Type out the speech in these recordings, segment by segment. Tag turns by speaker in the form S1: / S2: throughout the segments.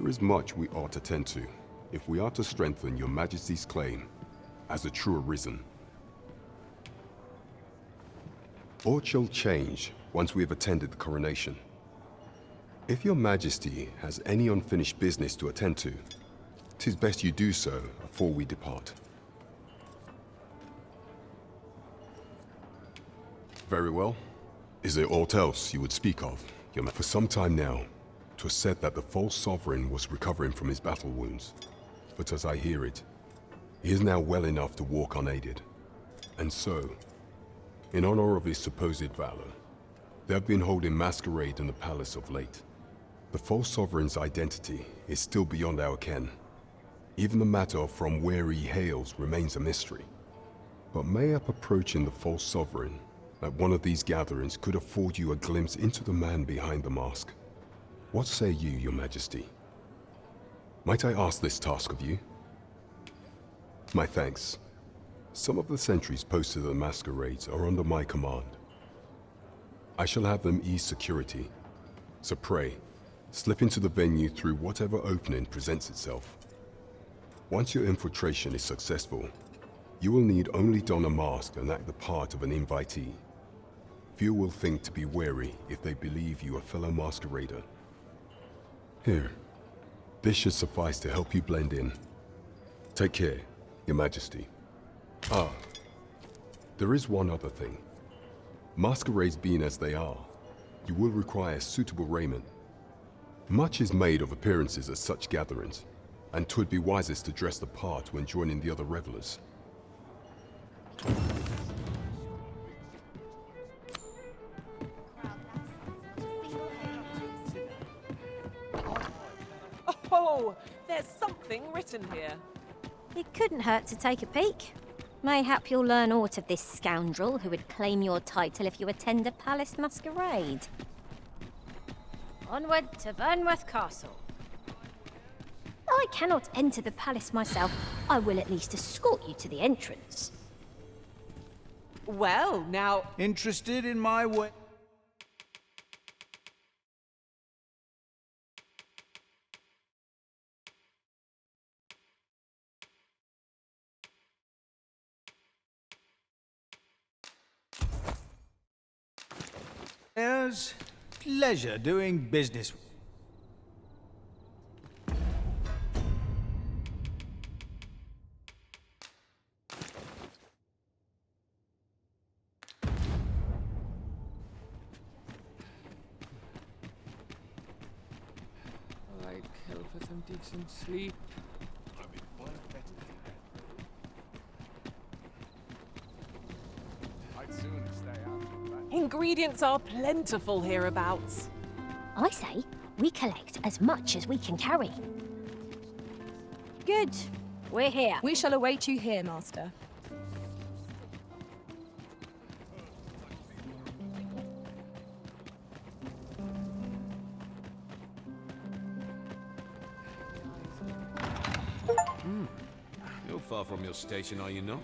S1: There is much we ought to tend to, if we are to strengthen your Majesty's claim as a true arisen. Aught shall change once we have attended the coronation. If your Majesty has any unfinished business to attend to, 'tis best you do so before we depart. Very well. Is there aught else you would speak of, Your Majesty? For some time now, 'twas said that the false sovereign was recovering from his battle wounds, but as I hear it, he is now well enough to walk unaided. And so, in honor of his supposed valor, they have been holding masquerade in the palace of late. The false sovereign's identity is still beyond our ken. Even the matter from where he hails remains a mystery. But mayhap approaching the false sovereign at one of these gatherings could afford you a glimpse into the man behind the mask. What say you, Your Majesty? Might I ask this task of you? My thanks. Some of the sentries posted at the masquerades are under my command. I shall have them ease security, so pray, slip into the venue through whatever opening presents itself. Once your infiltration is successful, you will need only don a mask and act the part of an invitee. Few will think to be wary if they believe you a fellow masquerader. Here, this should suffice to help you blend in. Take care, Your Majesty. Ah, there is one other thing. Masquerades being as they are, you will require suitable raiment. Much is made of appearances at such gatherings, and 'twould be wisest to dress the part when joining the other revelers.
S2: Oh, there's something written here.
S3: It couldn't hurt to take a peek. Mayhap you'll learn aught of this scoundrel who would claim your title if you attend a palace masquerade. Onward to Vernworth Castle. I cannot enter the palace myself. I will at least escort you to the entrance.
S2: Well, now...
S4: Interested in my way? There's pleasure doing business.
S5: I'd kill for some decent sleep.
S6: I'd sooner stay out of that.
S2: Ingredients are plentiful hereabouts.
S3: I say, we collect as much as we can carry. Good. We're here.
S7: We shall await you here, Master.
S6: You're far from your station, are you not?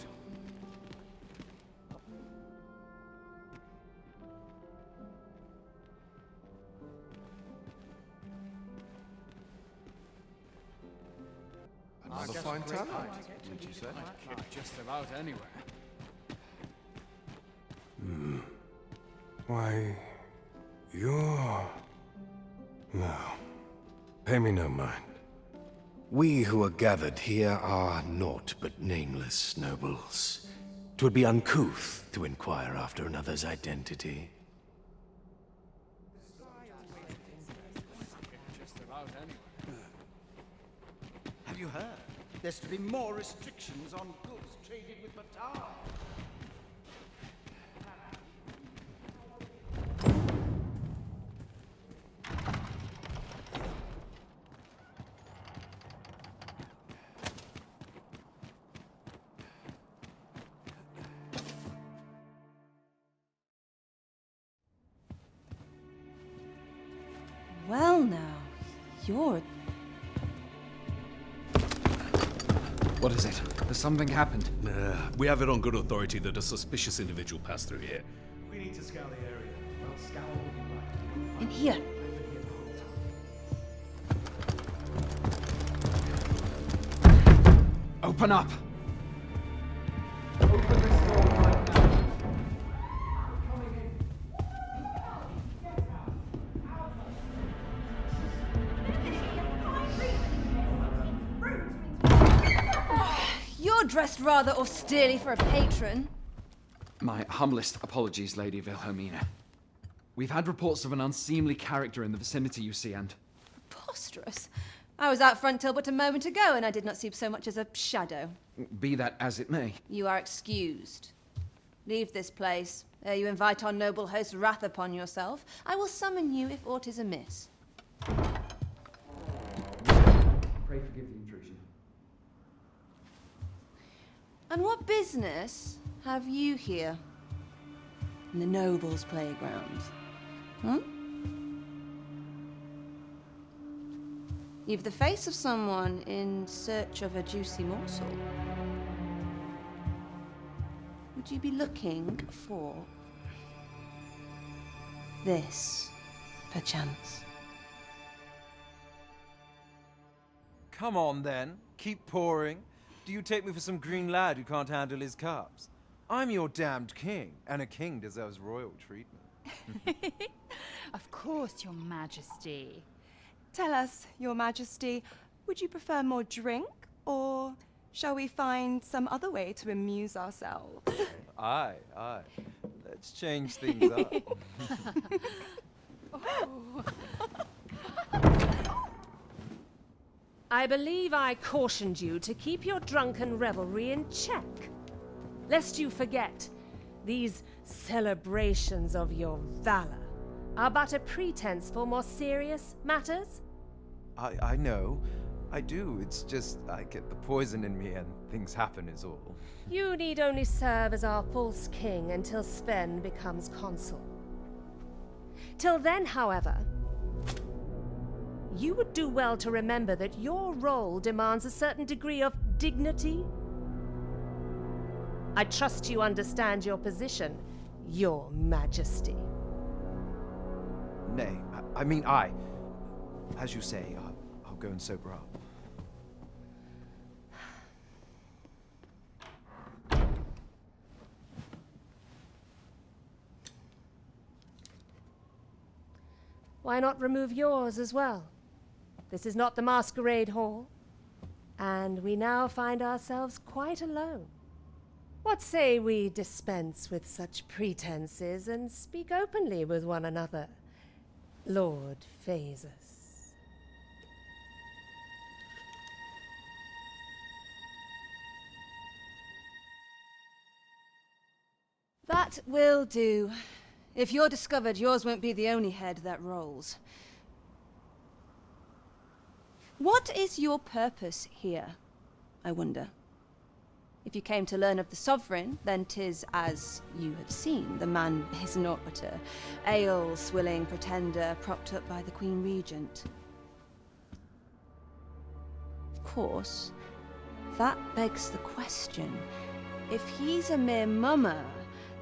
S8: Another fine talent, would you say?
S6: Just about anywhere.
S8: Why, you're... No, pay me no mind. We who are gathered here are naught but nameless nobles. 'Twould be uncouth to inquire after another's identity.
S6: Just about anywhere.
S4: Have you heard? There's to be more restrictions on goods traded with Matar.
S7: Well now, you're...
S5: What is it? Has something happened?
S9: We have it on good authority that a suspicious individual passed through here.
S8: We need to scour the area. Well, scour what you like.
S7: In here.
S5: Open up!
S10: You're dressed rather austerely for a patron.
S5: My humblest apologies, Lady Wilhelmina. We've had reports of an unseemly character in the vicinity, you see, and...
S10: Preposterous. I was out front till but a moment ago, and I did not see so much as a shadow.
S5: Be that as it may.
S10: You are excused. Leave this place, ere you invite our noble host's wrath upon yourself. I will summon you if aught is amiss.
S5: Pray forgive the intrusion.
S10: And what business have you here? In the nobles' playground? Hmm? You've the face of someone in search of a juicy morsel. Would you be looking for this, perchance?
S11: Come on, then. Keep pouring. Do you take me for some green lad who can't handle his cups? I'm your damned king, and a king deserves royal treatment.
S12: Of course, Your Majesty.
S7: Tell us, Your Majesty, would you prefer more drink, or shall we find some other way to amuse ourselves?
S11: Aye. Let's change things up.
S2: I believe I cautioned you to keep your drunken revelry in check. Lest you forget, these celebrations of your valor are but a pretense for more serious matters.
S11: I know. I do. It's just I get the poison in me and things happen is all.
S2: You need only serve as our false king until Sven becomes consul. Till then, however, you would do well to remember that your role demands a certain degree of dignity. I trust you understand your position, Your Majesty.
S11: Nay, I mean, as you say, I'll go and sober up.
S2: Why not remove yours as well? This is not the masquerade hall, and we now find ourselves quite alone. What say we dispense with such pretenses and speak openly with one another, Lord Phasus?
S10: That will do. If you're discovered, yours won't be the only head that rolls. What is your purpose here, I wonder? If you came to learn of the Sovereign, then 'tis as you have seen. The man is naught but a ale-swilling pretender propped up by the Queen Regent. Of course, that begs the question. If he's a mere mummer,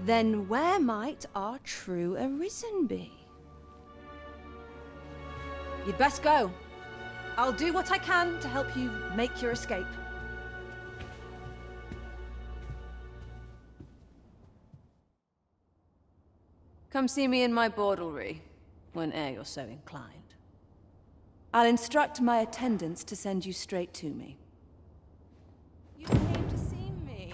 S10: then where might our true Arisen be? You'd best go. I'll do what I can to help you make your escape. Come see me in my bordlery, whene'er you're so inclined. I'll instruct my attendants to send you straight to me.
S7: You came to see me?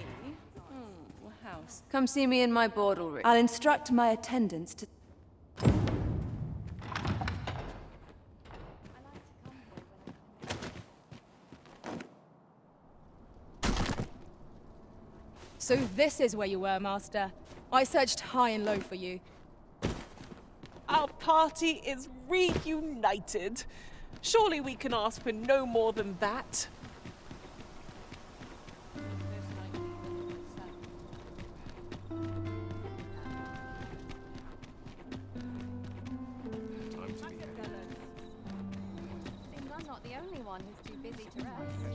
S7: Oh, house.
S10: Come see me in my bordlery. I'll instruct my attendants to...
S7: So this is where you were, Master. I searched high and low for you.
S2: Our party is reunited. Surely we can ask for no more than that.
S3: I'm not the only one who's too busy to rest.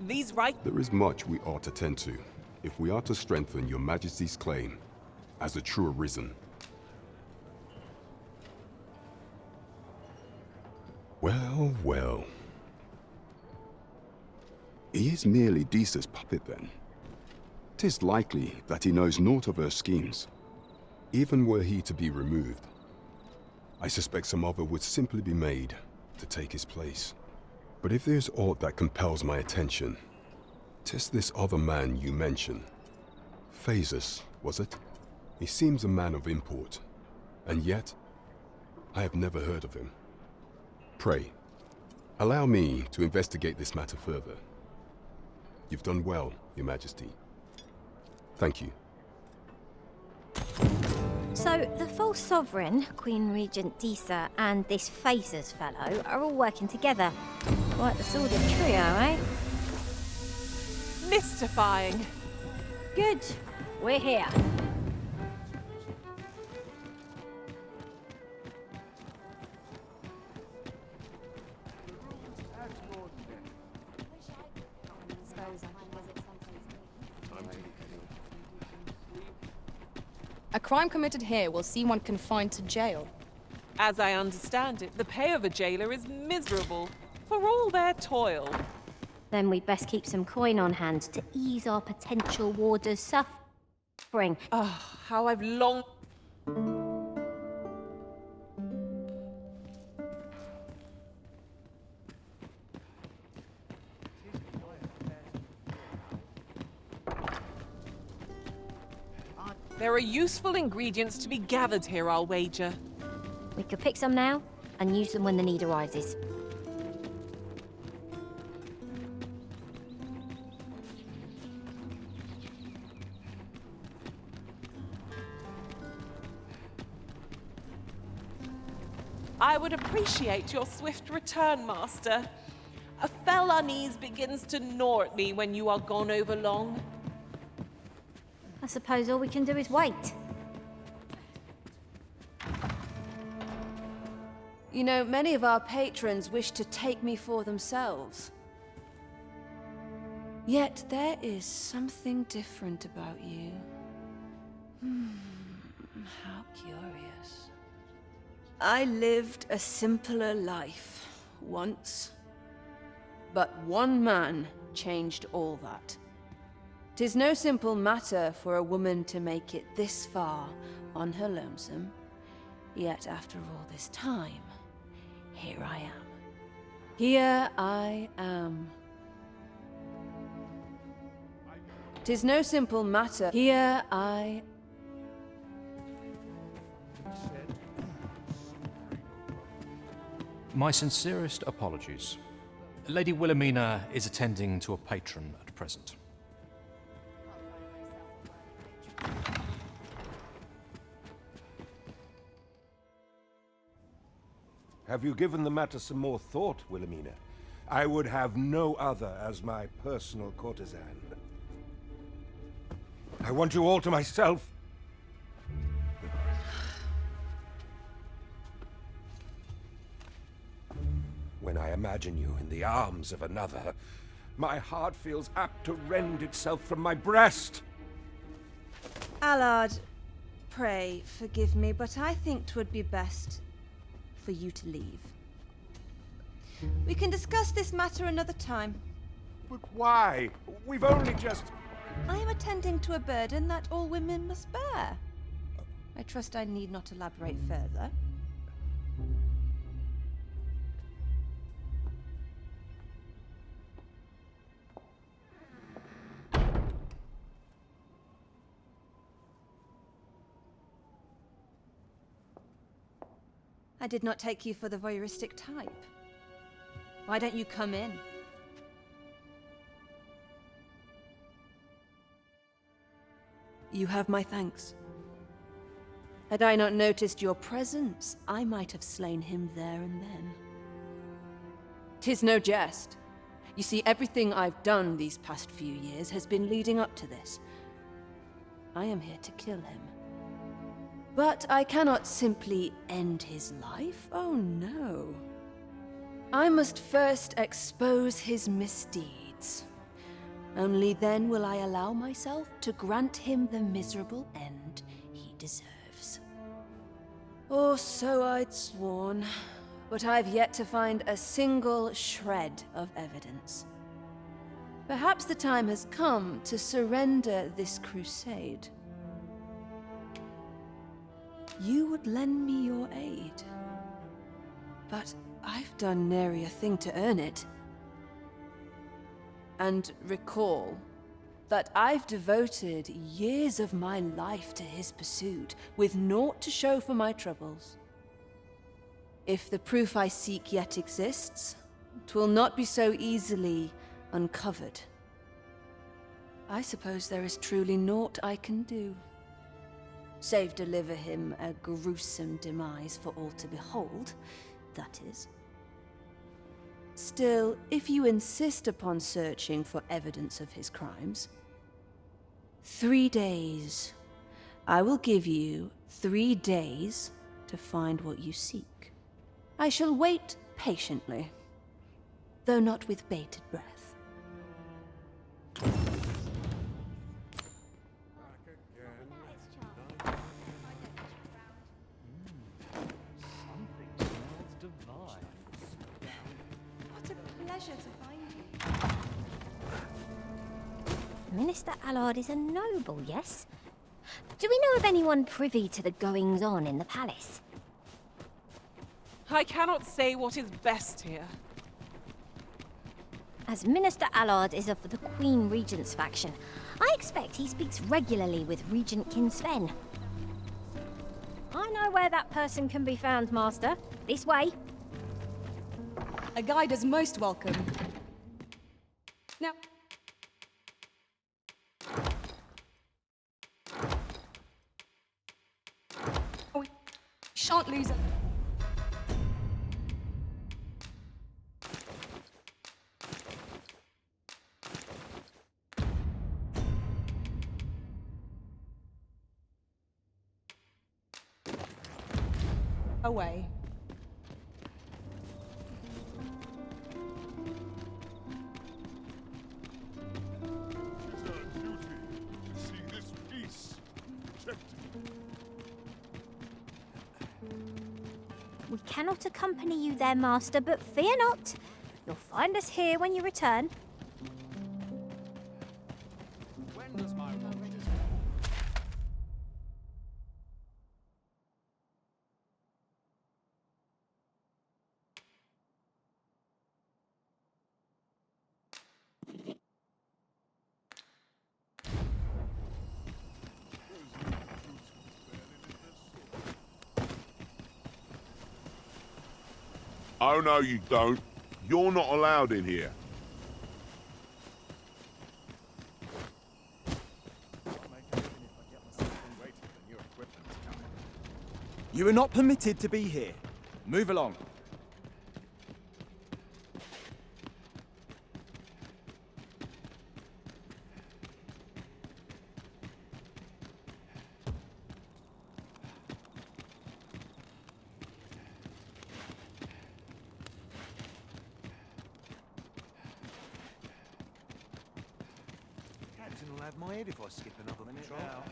S2: These right...
S1: There is much we ought to tend to, if we are to strengthen your Majesty's claim as a true Arisen. Well, well. He is merely Disa's puppet then. 'Tis likely that he knows naught of her schemes. Even were he to be removed, I suspect some other would simply be made to take his place. But if there's aught that compels my attention, 'tis this other man you mention. Phases, was it? He seems a man of import, and yet I have never heard of him. Pray, allow me to investigate this matter further. You've done well, Your Majesty. Thank you.
S3: So, the false sovereign, Queen Regent Disa, and this Phasers fellow are all working together. Quite the sordid trio, eh?
S13: Mystifying.
S3: Good. We're here.
S14: A crime committed here will see one confined to jail.
S13: As I understand it, the pay of a jailer is miserable for all their toil.
S3: Then we'd best keep some coin on hand to ease our potential warders' suffering.
S13: Oh, how I've longed... There are useful ingredients to be gathered here, I'll wager.
S3: We could pick some now and use them when the need arises.
S13: I would appreciate your swift return, Master. A fell unease begins to gnaw at me when you are gone over long.
S3: I suppose all we can do is wait.
S10: You know, many of our patrons wish to take me for themselves. Yet there is something different about you. How curious. I lived a simpler life once, but one man changed all that. 'Tis no simple matter for a woman to make it this far on her lonesome, yet after all this time, here I am. Here I am. 'Tis no simple matter. Here I...
S15: My sincerest apologies. Lady Wilhelmina is attending to a patron at present.
S8: Have you given the matter some more thought, Wilhelmina? I would have no other as my personal courtesan. I want you all to myself. When I imagine you in the arms of another, my heart feels apt to rend itself from my breast.
S10: Allard, pray forgive me, but I think 'twould be best for you to leave. We can discuss this matter another time.
S8: But why? We've only just...
S10: I am attending to a burden that all women must bear. I trust I need not elaborate further. I did not take you for the voyeuristic type. Why don't you come in? You have my thanks. Had I not noticed your presence, I might have slain him there and then. 'Tis no jest. You see, everything I've done these past few years has been leading up to this. I am here to kill him. But I cannot simply end his life. Oh no. I must first expose his misdeeds. Only then will I allow myself to grant him the miserable end he deserves. Or so I'd sworn. but I've yet to find a single shred of evidence. Perhaps the time has come to surrender this crusade. You would lend me your aid, but I've done nary a thing to earn it. And recall that I've devoted years of my life to his pursuit, with naught to show for my troubles. If the proof I seek yet exists, 'twill not be so easily uncovered. I suppose there is truly naught I can do, save deliver him a gruesome demise for all to behold, that is. Still, if you insist upon searching for evidence of his crimes, 3 days. I will give you 3 days to find what you seek. I shall wait patiently, though not with bated breath.
S3: Minister Allard is a noble, yes? Do we know of anyone privy to the goings-on in the palace?
S13: I cannot say what is best here.
S3: As Minister Allard is of the Queen Regent's faction, I expect he speaks regularly with Regent Kin Sven. I know where that person can be found, Master. This way.
S14: A guide is most welcome. Now... we shan't lose it. Away.
S3: We cannot accompany you there, Master, but fear not. You'll find us here when you return.
S9: When does my
S16: Oh, no, you don't. You're not allowed in here.
S11: You are not permitted to be here. Move along.
S4: Captain will have my head if I skip another minute now.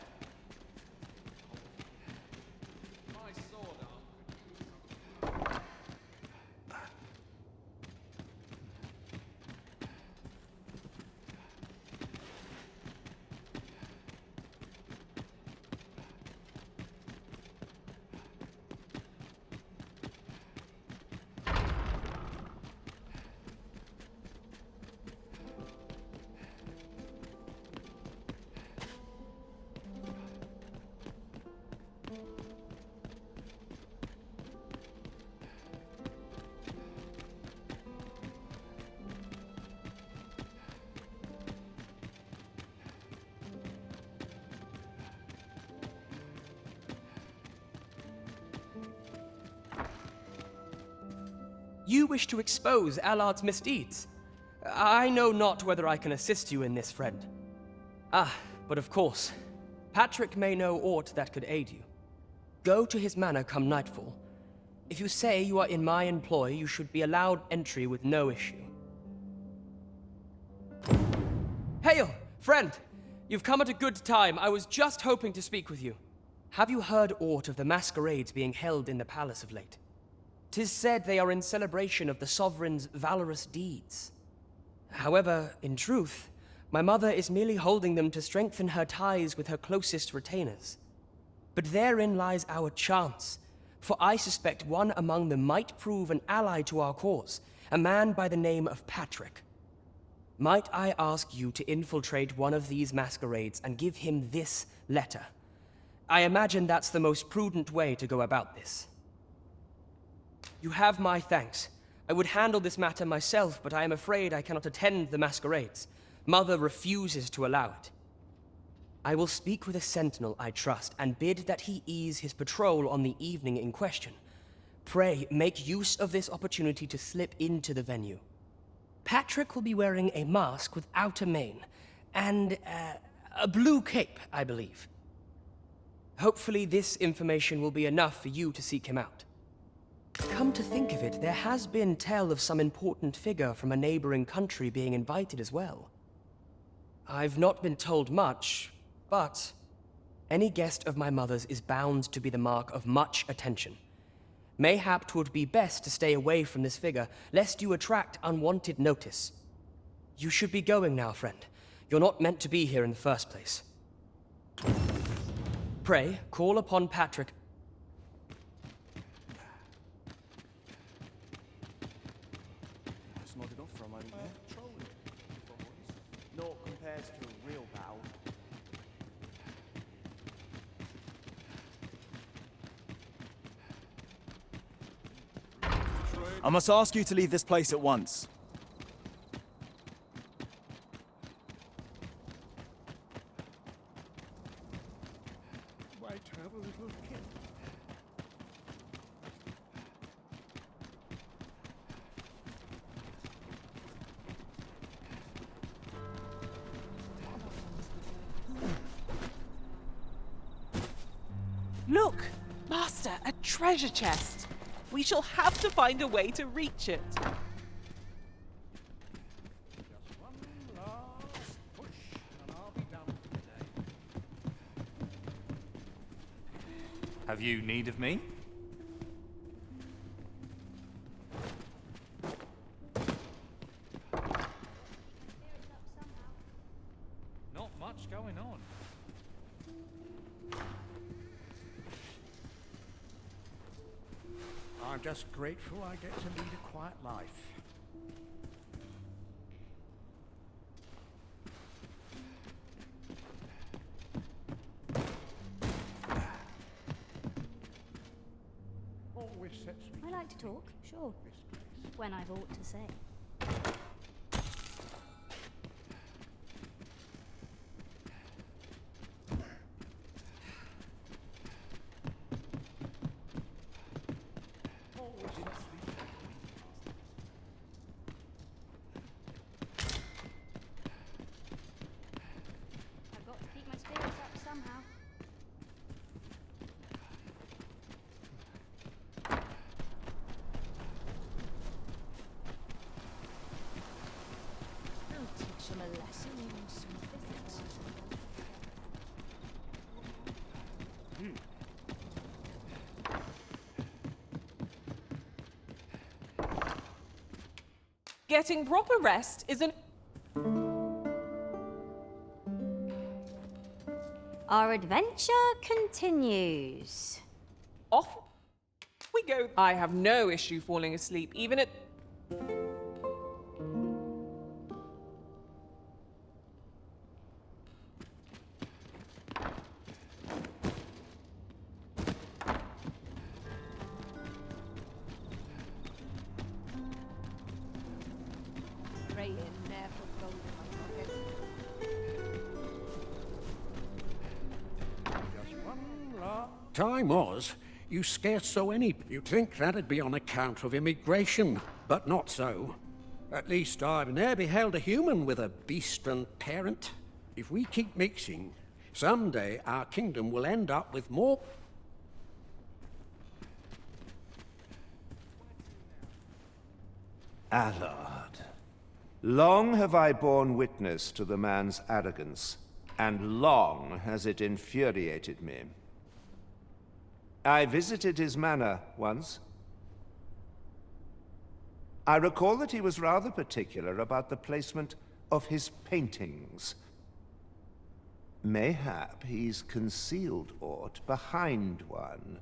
S17: You wish to expose Allard's misdeeds. I know not whether I can assist you in this, friend. Ah, but of course, Patrick may know aught that could aid you. Go to his manor come nightfall. If you say you are in my employ, you should be allowed entry with no issue. Hail, friend! You've come at a good time. I was just hoping to speak with you. Have you heard aught of the masquerades being held in the palace of late? 'Tis said they are in celebration of the sovereign's valorous deeds. However, in truth, my mother is merely holding them to strengthen her ties with her closest retainers. But therein lies our chance, for I suspect one among them might prove an ally to our cause, a man by the name of Patrick. Might I ask you to infiltrate one of these masquerades and give him this letter? I imagine that's the most prudent way to go about this. You have my thanks. I would handle this matter myself, but I am afraid I cannot attend the masquerades. Mother refuses to allow it. I will speak with a sentinel I trust, and bid that he ease his patrol on the evening in question. Pray, make use of this opportunity to slip into the venue. Patrick will be wearing a mask without a mane, and a blue cape, I believe. Hopefully this information will be enough for you to seek him out. Come to think of it, there has been tell of some important figure from a neighboring country being invited as well. I've not been told much, but any guest of my mother's is bound to be the mark of much attention. Mayhap 'twould be best to stay away from this figure, lest you attract unwanted notice. You should be going now, friend. You're not meant to be here in the first place. Pray, call upon Patrick.
S4: No compares to a real bow.
S18: I must ask you to leave this place at once.
S4: Wait, have a little kid.
S13: Look, Master, a treasure chest. We shall have to find a way to reach it.
S19: Have you need of me? Not much going on.
S4: I'm just grateful I get to lead a quiet life. Always sets me.
S20: I like to talk, sure. When I've aught to say. I've got to keep my spirits up somehow. I'll teach them a lesson in some physics.
S13: Getting proper rest is an...
S3: Our adventure continues.
S13: Off we go. I have no issue falling asleep, even at...
S2: Praying never gold in my pocket.
S21: Time was, you scarce saw any. You'd think that'd be on account of immigration, but not so. At least I've ne'er beheld a human with a Biestren parent. If we keep mixing, someday our kingdom will end up with more...
S22: Allard, long have I borne witness to the man's arrogance, and long has it infuriated me. I visited his manor once, I recall that he was rather particular about the placement of his paintings. Mayhap he's concealed aught behind one.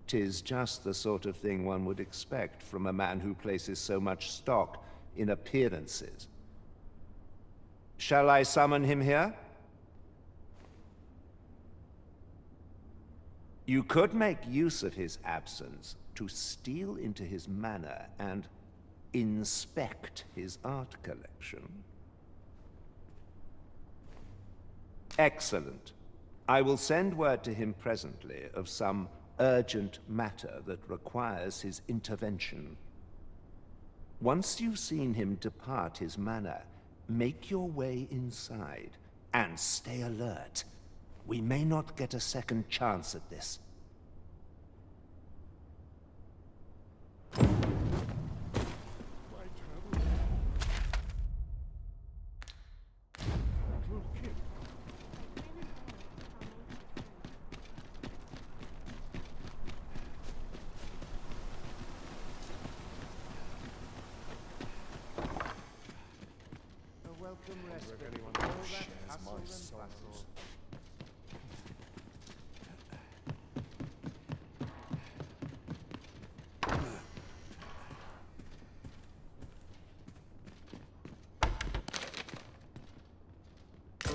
S22: 'Tis just the sort of thing one would expect from a man who places so much stock in appearances. Shall I summon him here? You could make use of his absence to steal into his manor and inspect his art collection. Excellent. I will send word to him presently of some urgent matter that requires his intervention. Once you've seen him depart his manor, make your way inside and stay alert. We may not get a second chance at this.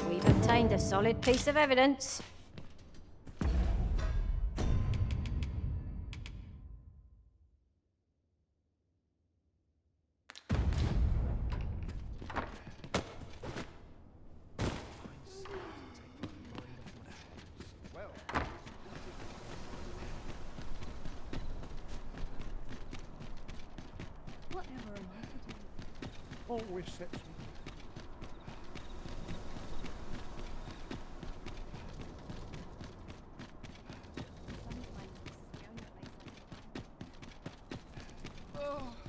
S3: We've obtained a solid piece of evidence.
S21: Always sets me.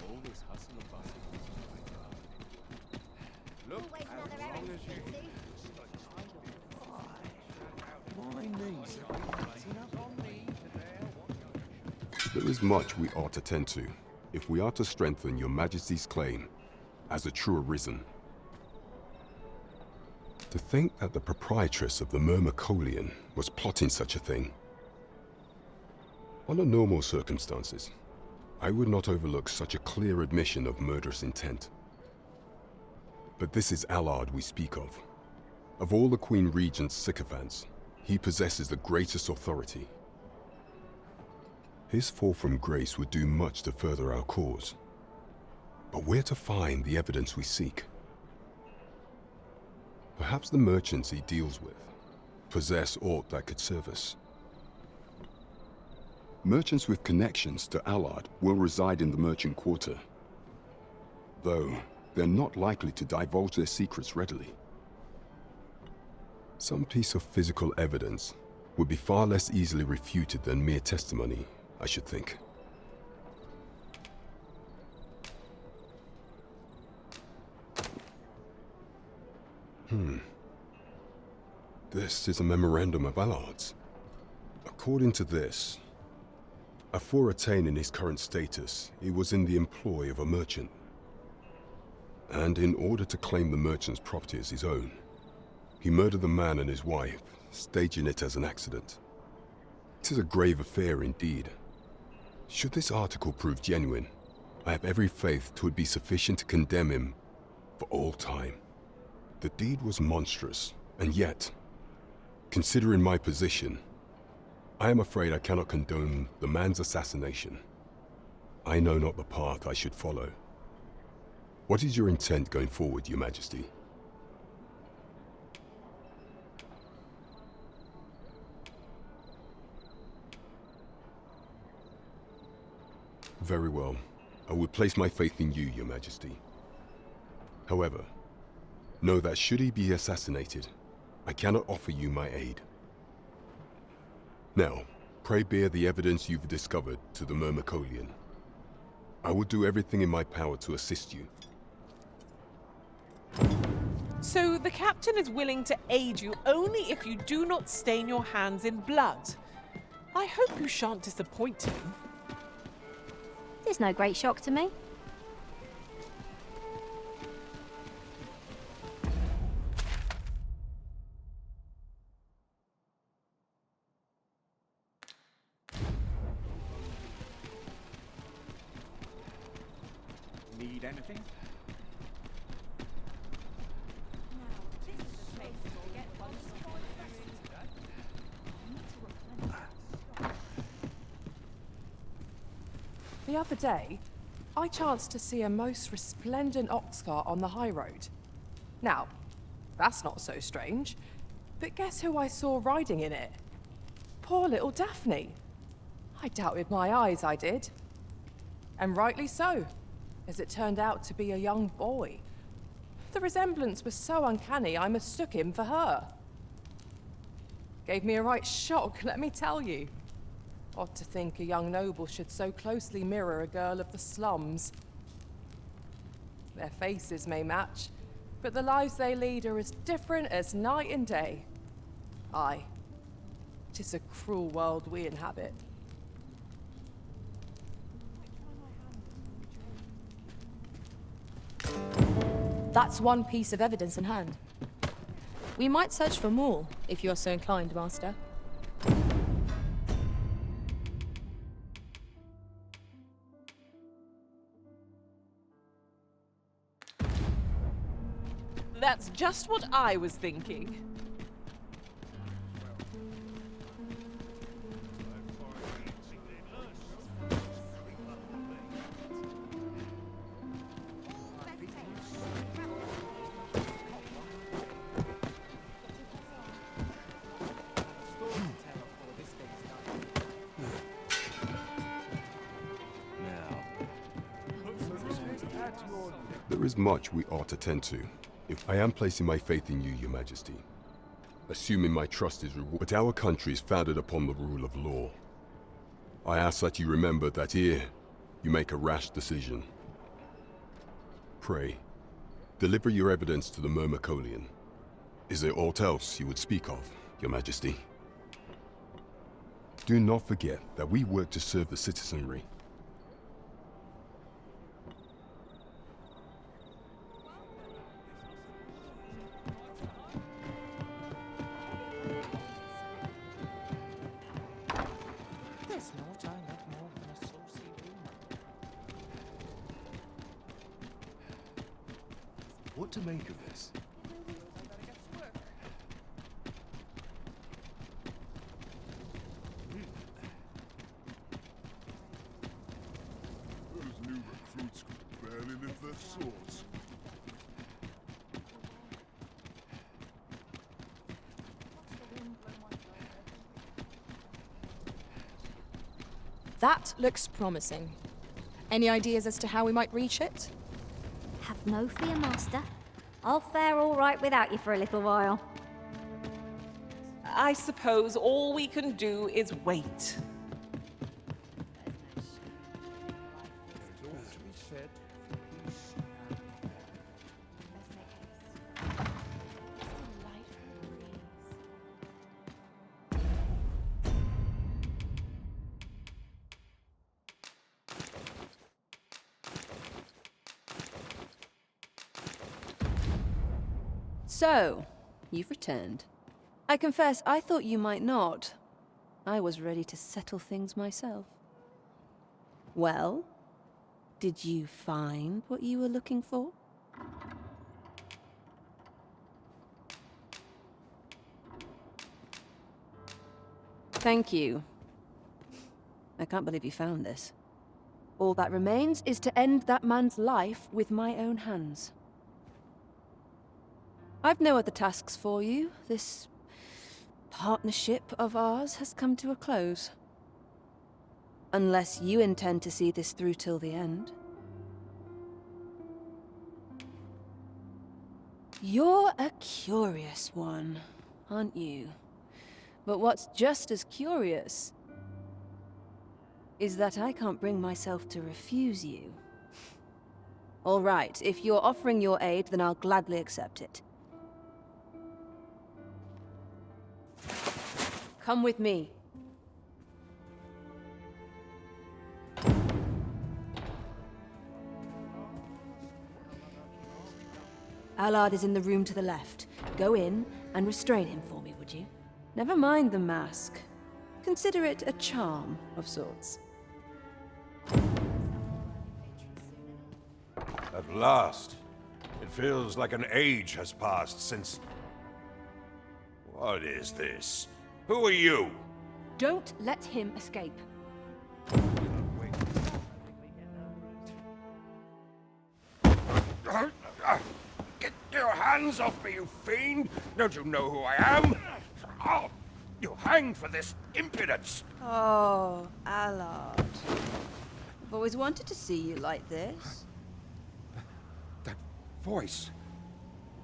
S19: Always hustle and bustle. Look, as long as you... My knees have been getting up on me today.
S1: There is much we ought to tend to, if we are to strengthen your Majesty's claim as a true arisen. To think that the proprietress of the Myrmecolian was plotting such a thing. Under normal circumstances, I would not overlook such a clear admission of murderous intent. But this is Allard we speak of. Of all the Queen Regent's sycophants, he possesses the greatest authority. His fall from grace would do much to further our cause. But where to find the evidence we seek? Perhaps the merchants he deals with possess aught that could serve us. Merchants with connections to Allard will reside in the merchant quarter, though they're not likely to divulge their secrets readily. Some piece of physical evidence would be far less easily refuted than mere testimony, I should think. This is a memorandum of Allard's. According to this, afore attaining his current status, he was in the employ of a merchant. And in order to claim the merchant's property as his own, he murdered the man and his wife, staging it as an accident. It is a grave affair indeed. Should this article prove genuine, I have every faith 'twould be sufficient to condemn him for all time. The deed was monstrous, and yet, considering my position, I am afraid I cannot condone the man's assassination. I know not the path I should follow. What is your intent going forward, Your Majesty? Very well. I will place my faith in you, Your Majesty. However, know that should he be assassinated, I cannot offer you my aid. Now, pray bear the evidence you've discovered to the Myrmecolian. I will do everything in my power to assist you.
S13: So the captain is willing to aid you only if you do not stain your hands in blood. I hope you shan't disappoint him.
S3: It's no great shock to me.
S19: Need anything?
S13: The other day, I chanced to see a most resplendent ox cart on the high road. Now, that's not so strange, but guess who I saw riding in it? Poor little Daphne. I doubted my eyes, I did. And rightly so, as it turned out to be a young boy. The resemblance was so uncanny, I mistook him for her. Gave me a right shock, let me tell you. Odd to think a young noble should so closely mirror a girl of the slums. Their faces may match, but the lives they lead are as different as night and day. Aye, 'tis a cruel world we inhabit.
S14: That's one piece of evidence in hand. We might search for more, if you are so inclined, Master.
S13: That's just what I was thinking.
S1: There is much we ought to tend to. If I am placing my faith in you, Your Majesty, assuming my trust is rewarded, but our country is founded upon the rule of law. I ask that you remember that here, you make a rash decision. Pray, deliver your evidence to the Myrmecolian. Is there aught else you would speak of, Your Majesty? Do not forget that we work to serve the citizenry.
S5: What to make of this?
S16: Those new recruits could barely lift their swords.
S14: That looks promising. Any ideas as to how we might reach it?
S3: Have no fear, Master. I'll fare all right without you for a little while.
S13: I suppose all we can do is wait.
S10: So, you've returned. I confess, I thought you might not. I was ready to settle things myself. Well, did you find what you were looking for? Thank you. I can't believe you found this. All that remains is to end that man's life with my own hands. I've no other tasks for you. This partnership of ours has come to a close. Unless you intend to see this through till the end. You're a curious one, aren't you? But what's just as curious is that I can't bring myself to refuse you. All right, if you're offering your aid, then I'll gladly accept it. Come with me. Allard is in the room to the left. Go in and restrain him for me, would you? Never mind the mask. Consider it a charm of sorts.
S8: At last. It feels like an age has passed since... What is this? Who are you?
S10: Don't let him escape.
S8: Get your hands off me, you fiend! Don't you know who I am? Oh, you hanged for this impudence!
S10: Oh, Allard. I've always wanted to see you like this.
S8: That voice...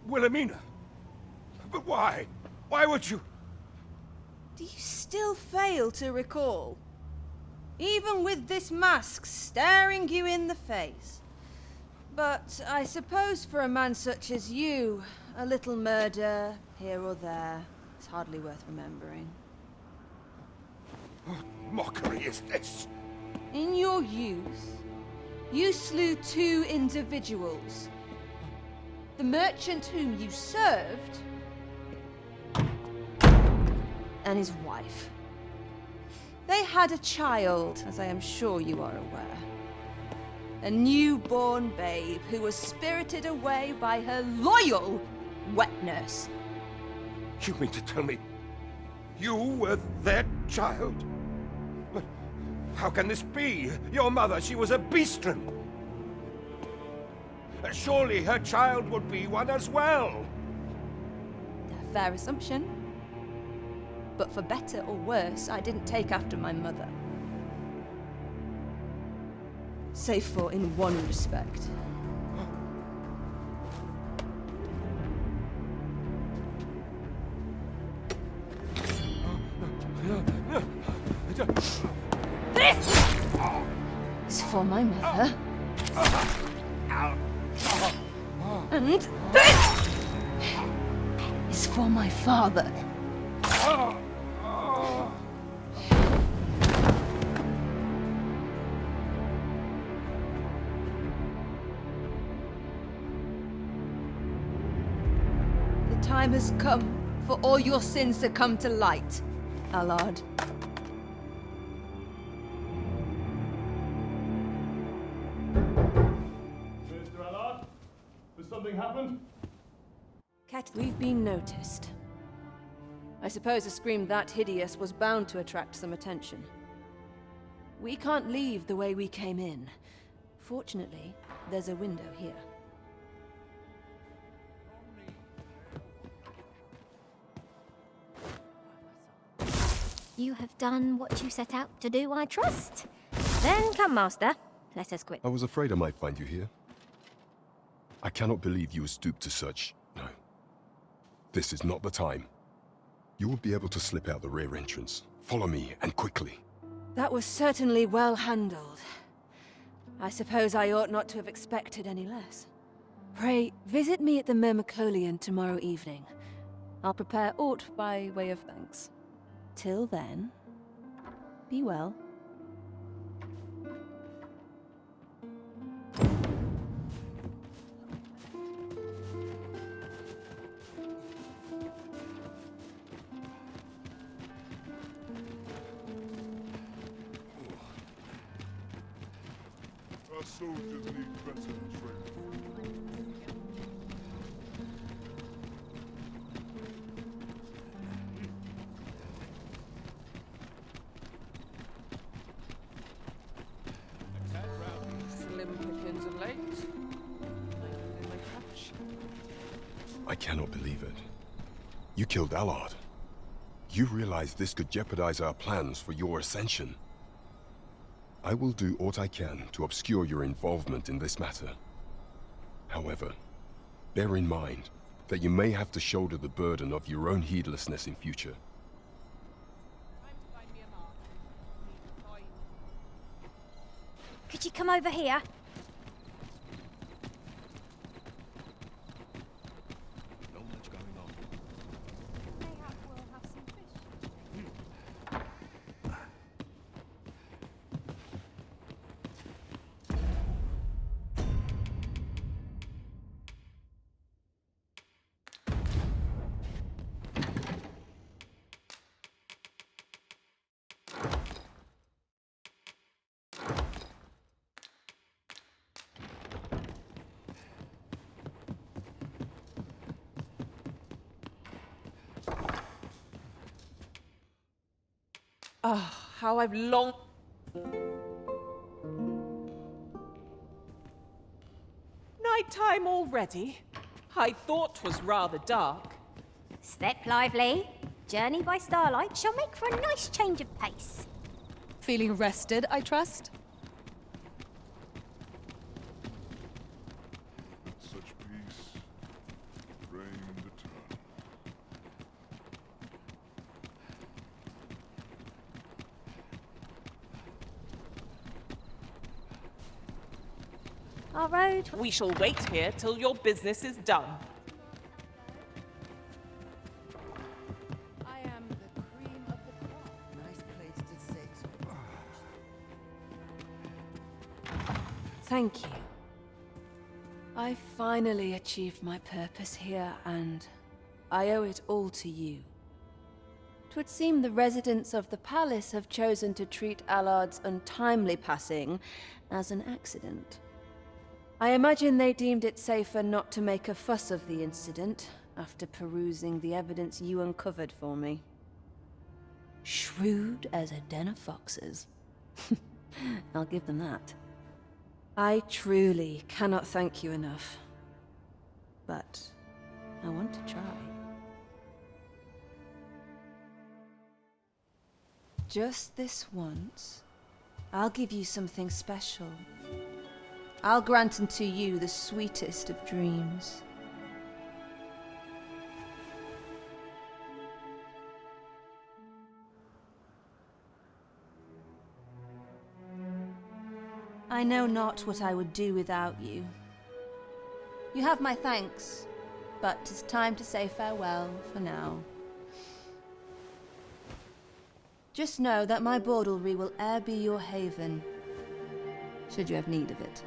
S8: Wilhelmina! But why? Why would you...
S10: Do you still fail to recall? Even with this mask staring you in the face. But I suppose for a man such as you, a little murder here or there is hardly worth remembering.
S8: What mockery is this?
S10: In your youth, you slew 2 individuals. The merchant whom you served, and his wife. They had a child, as I am sure you are aware. A newborn babe who was spirited away by her loyal wet nurse.
S8: You mean to tell me you were their child? But how can this be? Your mother, she was a Biestren. Surely her child would be one as well.
S10: A fair assumption. But for better or worse, I didn't take after my mother. Save for in one respect. This is for my mother. And this is for my father. The time has come for all your sins to come to light, Allard.
S5: Mr. Allard, has something happened?
S10: We've been noticed. I suppose a scream that hideous was bound to attract some attention. We can't leave the way we came in. Fortunately, there's a window here.
S3: You have done what you set out to do, I trust. Then come, Master. Let us quit.
S1: I was afraid I might find you here. I cannot believe you would stoop to such... No. This is not the time. You will be able to slip out the rear entrance. Follow me, and quickly.
S10: That was certainly well handled. I suppose I ought not to have expected any less. Pray, visit me at the Myrmicolian tomorrow evening. I'll prepare aught by way of thanks. Till then, be well.
S16: Our soldiers need better training.
S13: Slim pickings of late.
S1: I cannot believe it. You killed Allard. You realize this could jeopardize our plans for your ascension. I will do what I can to obscure your involvement in this matter. However, bear in mind that you may have to shoulder the burden of your own heedlessness in future.
S3: Could you come over here?
S9: Not much going on.
S13: Ah, how I've longed... Nighttime already? I thought 'twas rather dark.
S3: Step lively. Journey by starlight shall make for a nice change of pace.
S14: Feeling rested, I trust?
S16: Such peace reigned eternal.
S3: Our road.
S13: We shall wait here till your business is done.
S6: I am the cream of the crop. Nice place to sit.
S10: Thank you. I finally achieved my purpose here, and I owe it all to you. 'Twould seem the residents of the palace have chosen to treat Allard's untimely passing as an accident. I imagine they deemed it safer not to make a fuss of the incident after perusing the evidence you uncovered for me. Shrewd as a den of foxes. I'll give them that. I truly cannot thank you enough. But I want to try. Just this once, I'll give you something special. I'll grant unto you the sweetest of dreams. I know not what I would do without you. You have my thanks, but 'tis time to say farewell for now. Just know that my baudelry will e'er be your haven, should you have need of it.